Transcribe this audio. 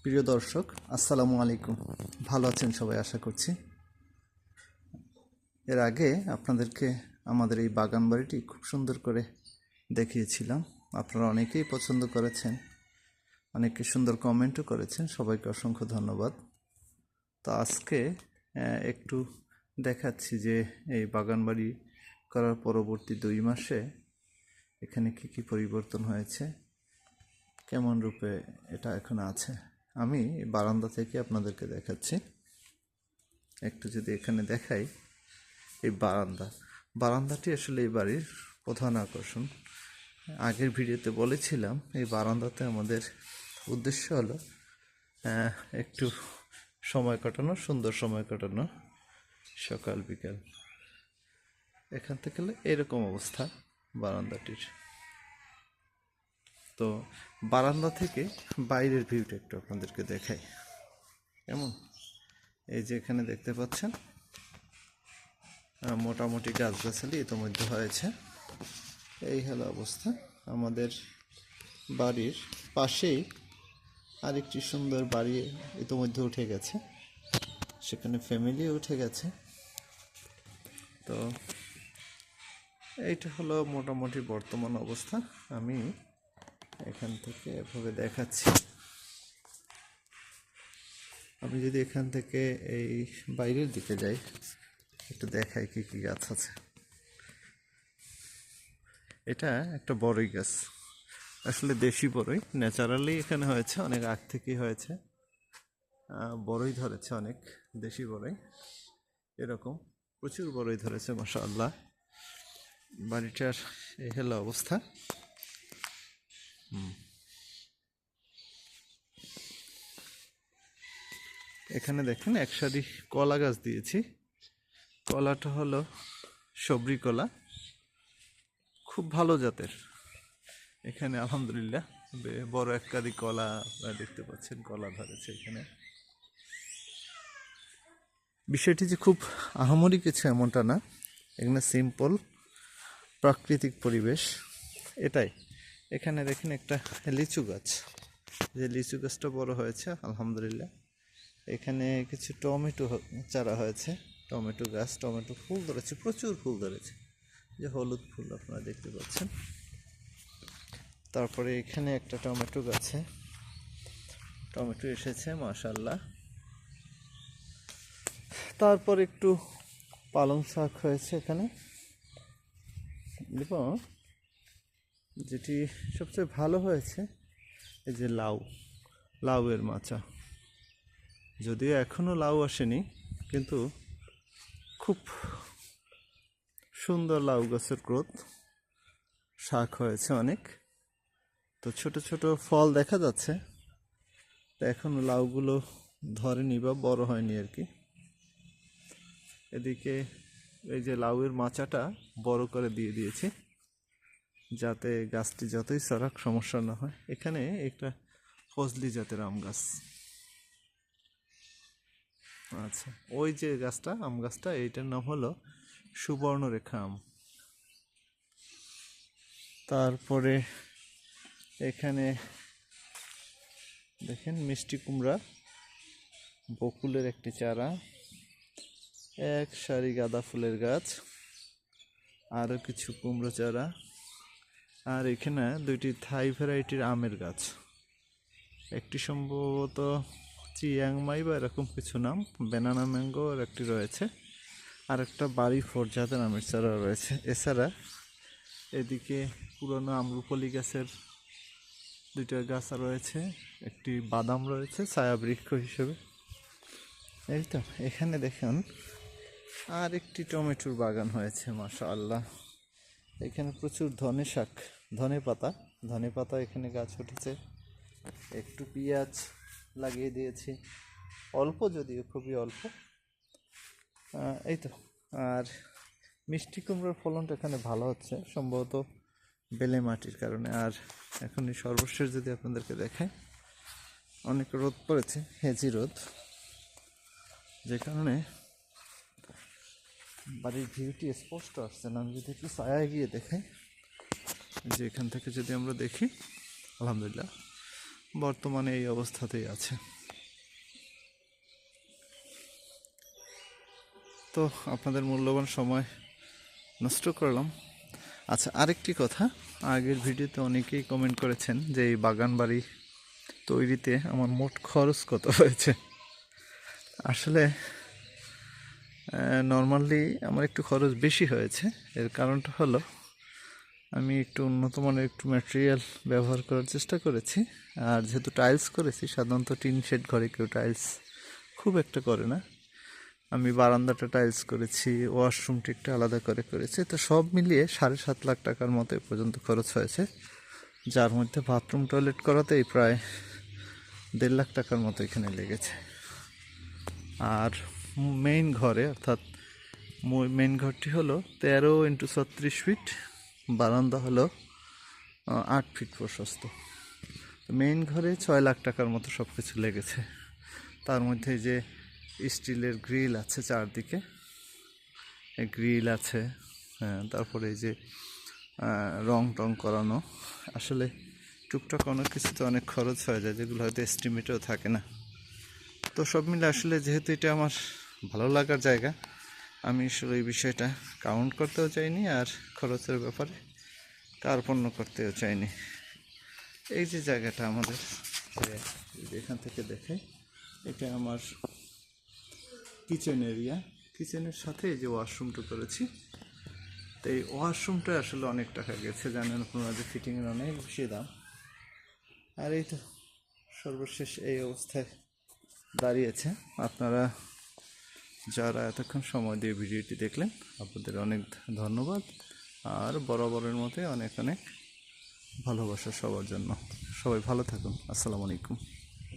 প্রিয় দর্শক, আসসালামু আলাইকুম। ভালো আছেন সবাই আশা করছি। এর আগে আপনাদেরকে আমাদের এই বাগান বাড়িটি খুব সুন্দর করে দেখিয়েছিলাম। আপনারা অনেকেই পছন্দ করেছেন, অনেকে সুন্দর কমেন্টও করেছেন, সবাইকে অসংখ্য ধন্যবাদ। তো আজকে একটু দেখাচ্ছি যে এই বাগান বাড়ি করার পরবর্তী 2 মাসে এখানে কি পরিবর্তন হয়েছে, কেমন রূপে এটা এখন আছে। আমি বারান্দা থেকে আপনাদেরকে দেখাচ্ছি। একটু যদি এখানে দেখাই, এই বারান্দাটি আসলে এই বাড়ির প্রধান আকর্ষণ। আগের ভিডিওতে বলেছিলাম এই বারান্দাতে আমাদের উদ্দেশ্য হলো একটু সময় কাটানো, সুন্দর সময় কাটানো, সকাল বিকাল। এখান থেকে এরকম অবস্থা বারান্দাটির। তো বারান্দা থেকে বাইরের ভিউটা একটু আপনাদেরকে দেখাই। কেমন, এই যে এখানে দেখতে পাচ্ছেন মোটামুটি গাছগাছালি ইতোমধ্যে হয়েছে। এই হলো অবস্থা। আমাদের বাড়ির পাশেই আরেকটি সুন্দর বাড়ি ইতোমধ্যে উঠে গেছে, সেখানে ফ্যামিলি উঠে গেছে। তো এইটা হলো মোটামুটি বর্তমান অবস্থা। আমি এখান থেকে এভাবে দেখাচ্ছি। আমি যদি এখান থেকে এই বাইরের দিকে যাই, একটু দেখাই কি কি গাছ আছে। এটা একটা বড়ই গাছ, আসলে দেশি বড়ই, ন্যাচারালি এখানে হয়েছে, অনেক আগ থেকেই হয়েছে। বড়ই ধরেছে অনেক, দেশি বড়ই এরকম প্রচুর বড়ই ধরেছে মাশাআল্লাহ। বাড়িটার এই হলো অবস্থা। এখানে দেখেন এক সারি কলা গাছ দিয়েছি। কলাটা হলো সবরি কলা, খুব ভালো জাতের। এখানে আলহামদুলিল্লাহ বড় এক কাদি কলা দেখতে পাচ্ছেন, কলা ধরেছে এখানে। বিষয়টি যে খুব আহামরি কিছু এমনটা না, এখানে সিম্পল প্রাকৃতিক পরিবেশ এটাই। এখানে দেখেন একটা লিচু গাছ, যে লিচু গাছটা বড় হয়েছে আলহামদুলিল্লাহ। এখানে কিছু টমেটো চারা হয়েছে, টমেটো গাছ, টমেটো ফুল ধরেছে, প্রচুর ফুল ধরেছে, যে হলুদ ফুল আপনারা দেখতে পাচ্ছেন। তারপরে এখানে একটা টমেটো গাছে টমেটো এসেছে মাশাআল্লাহ। তারপর একটু পালং শাক হয়েছে এখানে, এবং যেটি সবচেয়ে ভালো হয়েছে এই যে লাউয়ের মাচা। যদিও এখনও লাউ আসেনি, কিন্তু খুব সুন্দর লাউ গাছের গ্রোথ, শাক হয়েছে অনেক। তো ছোট ছোট ফল দেখা যাচ্ছে, তো এখনও লাউগুলো ধরেনি বা বড় হয়নি আর কি। এদিকে এই যে লাউয়ের মাচাটা বড় করে দিয়ে দিয়েছি, যাতে গাছটি যতই সরাক সমস্যা না হয়। এখানে একটা ফজলি জাতের আম গাছ আচ্ছা, ওই যে গাছটা, আম গাছটা, এইটার নাম হলো সুবর্ণরেখা আম। তারপরে এখানে দেখেন মিষ্টি কুমড়া, বকুলের একটি চারা, এক সারি গাঁদা ফুলের গাছ, আরও কিছু কুমড়ো চারা, আর এখানে 2টি থাই ভ্যারাইটির আমের গাছ। একটি সম্ভবত চিয়াংমাই বা এরকম কিছু নাম, ব্যানানা ম্যাঙ্গো আর একটি রয়েছে, আর একটা বাড়ি ফোর জাতের আমের চারা রয়েছে। এছাড়া এদিকে পুরনো আমরুপলি গাছের 2টা গাছ রয়েছে, একটি বাদাম রয়েছে ছায়া বৃক্ষ হিসেবে। এই তো এখানে দেখুন আর একটি টমেটোর বাগান হয়েছে মাশাআল্লাহ। এখানে প্রচুর ধনে পাতা এখানে গাছ উঠেছে। একটু পেঁয়াজ লাগিয়ে দিয়েছি, অল্প, যদিও খুবই অল্প। এই তো। আর মিষ্টি কুমড়োর ফলনটা এখানে ভালো হচ্ছে, সম্ভবত বেলে মাটির কারণে। আর এখনই সর্বশেষ যদি আপনাদেরকে দেখাই, অনেক রোদ পড়েছে, হেজি রোদ, যে কারণে বাড়ির ভিউটি স্পষ্ট আসছে না। আমি যদি একটু ছায়ায় গিয়ে দেখাই, যে এখান থেকে যদি আমরা দেখি, আলহামদুলিল্লাহ বর্তমানে এই অবস্থাতেই আছে। তো আপনাদের মূল্যবান সময় নষ্ট করলাম। আচ্ছা, আরেকটি কথা, আগের ভিডিওতে অনেকেই কমেন্ট করেছেন যে এই বাগান বাড়ি তৈরিতে আমার মোট খরচ কত হয়েছে। আসলে নর্মালি আমার একটু খরচ বেশি হয়েছে। এর কারণটা হলো আমি একটু উন্নত মানের একটু ম্যাটেরিয়াল ব্যবহার করার চেষ্টা করেছি। আর যেহেতু টাইলস করেছি, সাধারণত টিন শেড ঘরে কেউ টাইলস খুব একটা করে না। আমি বারান্দাটা টাইলস করেছি, ওয়াশরুমটি একটু আলাদা করে করেছি। তো সব মিলিয়ে 7.5 লাখ টাকার মতো এ পর্যন্ত খরচ হয়েছে, যার মধ্যে বাথরুম টয়লেট করাতেই প্রায় 1.5 লাখ টাকার মতো এখানে লেগেছে। আর মেইন ঘরে, অর্থাৎ মেইন ঘরটি হলো 13x36 ফিট, বারান্দা হলো 8 ফিট প্রশস্ত। মেইন ঘরে 6 লাখ টাকার মতো সব কিছু লেগেছে। তার মধ্যে যে স্টিলের গ্রিল আছে চারদিকে, গ্রিল আছে, হ্যাঁ, তারপরে এই যে রং টং করানো, আসলে টুকটাক অনেক কিছুতে অনেক খরচ হয়ে যায়, যেগুলো হয়তো এস্টিমেটেও থাকে না। তো সব মিলে আসলে যেহেতু এটা আমার ভালো লাগার জায়গা, আমি আসলে এই বিষয়টা কাউন্ট করতেও চাইনি, আর খরচের ব্যাপারে কার্পণ্য করতেও চাইনি। এই যে জায়গাটা আমাদের, এখান থেকে দেখে, এটা আমার কিচেন এরিয়া। কিচেনের সাথে এই যে ওয়াশরুমটা করেছি, তো এই ওয়াশরুমটা আসলে অনেক টাকা গেছে, জানেন আপনারা যে ফিটিংয়ের অনেক বেশি দাম। আর এই তো সর্বশেষ এই অবস্থায় দাঁড়িয়েছে। আপনারা যারা এতক্ষণ সময় দিয়ে ভিডিওটি দেখলেন, আপনাদের অনেক ধন্যবাদ। আর বরাবরের মতো অনেক অনেক ভালোবাসা সবার জন্য। সবাই ভালো থাকুন। আসসালামু আলাইকুম।